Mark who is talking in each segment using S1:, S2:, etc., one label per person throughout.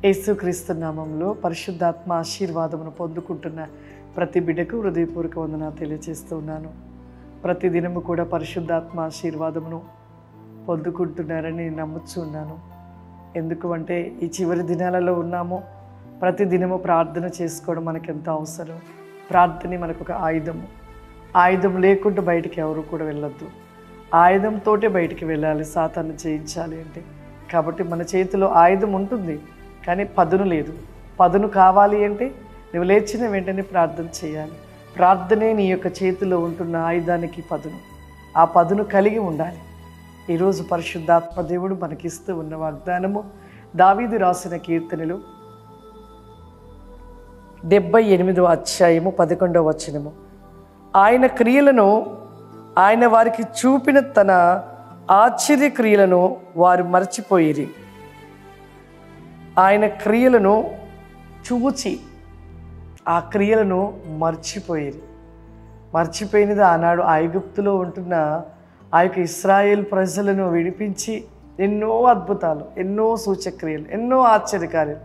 S1: యేసుక్రీస్తు నామములో పరిశుద్ధాత్మ ఆశీర్వాదమును పొందుకుంటున్న ప్రతి బిడ్డకు హృదయపూర్వక వందనాలు తెలియజేస్తున్నాను. ప్రతి దినము కూడా పరిశుద్ధాత్మ ఆశీర్వాదమును పొందుకుంటున్నారని నమ్ముచున్నాను. ఎందుకు అంటే ఈ చివరి దినాలలో ఉన్నాము. ప్రతి దినము ప్రార్థన చేసుకోవడం మనకెంతో అవసరం. ప్రార్థన మనకు ఒక ఆయుధము. ఆయుధం లేకుండా బయటికి ఎవరు కూడా వెళ్ళొద్దు. ఆయుధంతోటే బయటికి వెళ్ళాలి సాతాను జయించాలి అంటే. కాబట్టి మన చేతిలో ఆయుధం ఉంటుంది, కానీ పదును లేదు. పదును కావాలి అంటే నువ్వు లేచిన వెంటనే ప్రార్థన చేయాలి. ప్రార్థనే నీ యొక్క చేతిలో ఉంటున్న ఆయుధానికి పదును. ఆ పదును కలిగి ఉండాలి. ఈరోజు పరిశుద్ధాత్మ దేవుడు మనకిస్తూ ఉన్న వాగ్దానము దావీదు రాసిన కీర్తనలు 78వ అధ్యాయము 11వ వచనము. ఆయన క్రియలను, ఆయన వారికి చూపిన తన ఆశ్చర్య క్రియలను వారు మర్చిపోయిరి. ఆయన క్రియలను చూచి ఆ క్రియలను మర్చిపోయిరి. మర్చిపోయినది ఆనాడు ఐగుప్తులో ఉంటున్న ఆ యొక్క ఇశ్రాయేల్ ప్రజలను విడిపించి ఎన్నో అద్భుతాలు, ఎన్నో సూచక్రియలు, ఎన్నో ఆశ్చర్యకార్యాలు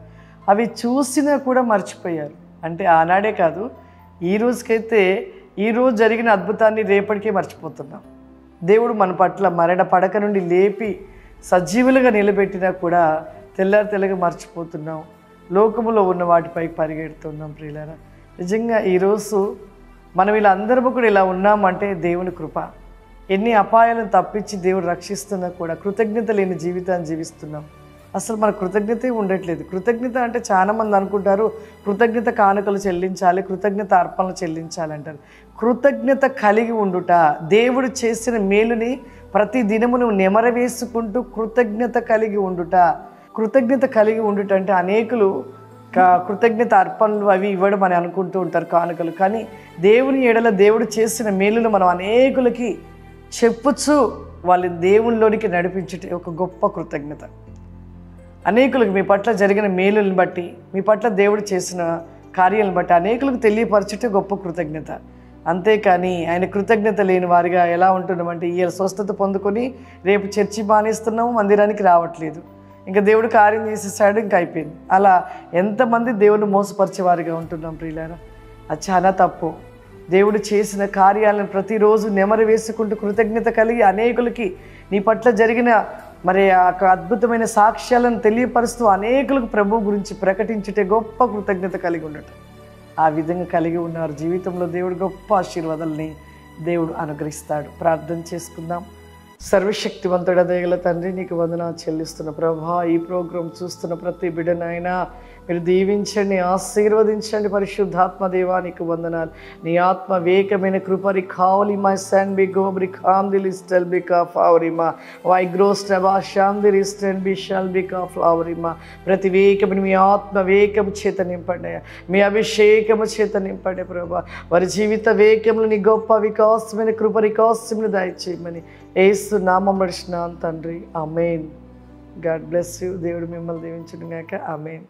S1: అవి చూసినా కూడా మర్చిపోయారు. అంటే ఆనాడే కాదు, ఈ రోజుకైతే ఈరోజు జరిగిన అద్భుతాన్ని రేపటికే మర్చిపోతున్నాం. దేవుడు మన పట్ల మరణ పడక నుండి లేపి సజీవులుగా నిలబెట్టినా కూడా తెల్లగా మర్చిపోతున్నాం. లోకములో ఉన్న వాటిపై పరిగెడుతున్నాం. ప్రియులారా, నిజంగా ఈరోజు మనం ఇలా అందరము కూడా ఇలా ఉన్నామంటే దేవుని కృప. ఎన్ని అపాయాలను తప్పించి దేవుడు రక్షిస్తున్నా కూడా కృతజ్ఞత లేని జీవితాన్ని జీవిస్తున్నాం. అసలు మన కృతజ్ఞతే ఉండట్లేదు. కృతజ్ఞత అంటే చాలామంది అనుకుంటారు కృతజ్ఞత కానుకలు చెల్లించాలి, కృతజ్ఞత అర్పణలు చెల్లించాలి అంటారు. కృతజ్ఞత కలిగి ఉండుట, దేవుడు చేసిన మేలుని ప్రతి దినమును నెమరవేసుకుంటూ కృతజ్ఞత కలిగి ఉండుట. కృతజ్ఞత కలిగి ఉండుట అంటే అనేకులు కృతజ్ఞత అర్పణలు అవి ఇవ్వడం అని అనుకుంటూ ఉంటారు, కానుకలు. కానీ దేవుని ఎడల దేవుడు చేసిన మేలును మనం అనేకులకి చెప్పుచు వాళ్ళ దేవునిలోనికి నడిపించుట ఒక గొప్ప కృతజ్ఞత. అనేకులకు మీ పట్ల జరిగిన మేలులను బట్టి, మీ పట్ల దేవుడు చేసిన కార్యాలను బట్టి అనేకులకు తెలియపరచుటే గొప్ప కృతజ్ఞత. అంతేకాని ఆయన కృతజ్ఞత లేని వారిగా ఎలా ఉంటున్నామంటే ఇవాళ స్వస్థత పొందుకొని రేపు చర్చి మానేస్తున్నాము, మందిరానికి రావట్లేదు, ఇంకా దేవుడు కార్యం చేసేసాడు, ఇంకా అయిపోయింది. అలా ఎంతమంది దేవుని మోసపరిచేవారిగా ఉంటున్నాం ప్రియులారా. అది చాలా తప్పు. దేవుడు చేసిన కార్యాలను ప్రతిరోజు నెమరు వేసుకుంటూ కృతజ్ఞత కలిగి అనేకులకి నీ పట్ల జరిగిన మరి ఆ అద్భుతమైన సాక్ష్యాలను తెలియపరుస్తూ అనేకులకు ప్రభు గురించి ప్రకటించుటే గొప్ప కృతజ్ఞత కలిగి ఉండటం. ఆ విధంగా కలిగి ఉన్నారు జీవితంలో దేవుడు గొప్ప ఆశీర్వాదాలని దేవుడు అనుగ్రహిస్తాడు. ప్రార్థన చేసుకుందాం. సర్వశక్తివంతుడ దయగల తండ్రి, నీకు వందనాలు చెల్లిస్తున్న ప్రభా, ఈ ప్రోగ్రాం చూస్తున్న ప్రతి బిడ్డనైనా మీరు దీవించండి, ఆశీర్వదించండి. పరిశుద్ధాత్మ దేవా నీకు వందనాలు. నీ ఆత్మ వేకమైన కృపరి కావలి మై శాన్ బి గోబ్రి కాంది లిస్టల్ బికా ఫ్లవరిమా వై గ్రోస్ టబా శాంది లిస్టల్ బి షల్ బికా ఫ్లవరిమా. ప్రతి వేకముని మీ ఆత్మ వేకము చేత నింపండి, మీ అభిషేకము చేత నింపండి ప్రభా. వారి జీవిత వేకములు నీ గొప్ప వికాసమైన కృప వికాసమును దయచేయమని యేసు నామములో అడుగుచున్నాను తండ్రి. ఆమేన్. God bless you. దేవుడు మిమ్మల్ని దీవించును గాక. ఆమేన్.